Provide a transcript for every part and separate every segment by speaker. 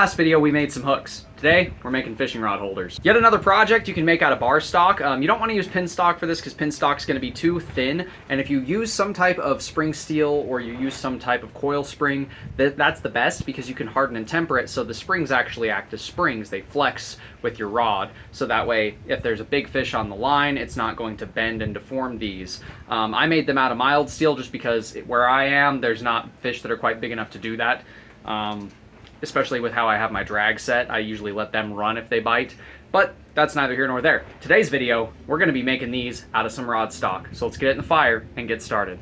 Speaker 1: last video, we made some hooks. Today, we're making fishing rod holders. Yet another project you can make out of bar stock. You don't want to use pin stock for this because pin stock is going to be too thin. And if you use some type of spring steel or you use some type of coil spring, that's the best because you can harden and temper it so the springs actually act as springs. They flex with your rod. So that way, if there's a big fish on the line, it's not going to bend and deform these. I made them out of mild steel just because where I am, there's not fish that are quite big enough to do that. Especially with how I have my drag set. I usually let them run if they bite, but that's neither here nor there. Today's video, we're gonna be making these out of some rod stock. So let's get it in the fire and get started.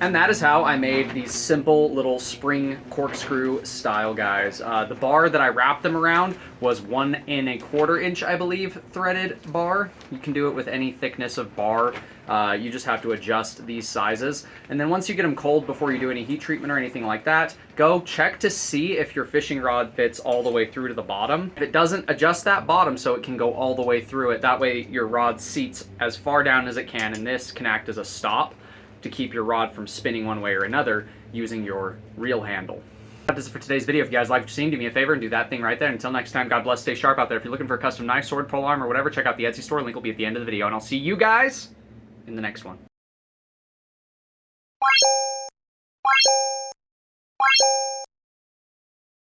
Speaker 1: And that is how I made these simple little spring corkscrew style guys. The bar that I wrapped them around was 1 1/4 inch, I believe, threaded bar. You can do it with any thickness of bar. You just have to adjust these sizes. And then once you get them cold before you do any heat treatment or anything like that, go check to see if your fishing rod fits all the way through to the bottom. If it doesn't, adjust that bottom so it can go all the way through it. That way your rod seats as far down as it can, and this can act as a stop to keep your rod from spinning one way or another using your reel handle. That is it for today's video. If you guys like what you've seen, do me a favor and do that thing right there. Until next time, God bless, stay sharp out there. If you're looking for a custom knife, sword, polearm, or whatever, check out the Etsy store. Link will be at the end of the video. And I'll see you guys in the next one.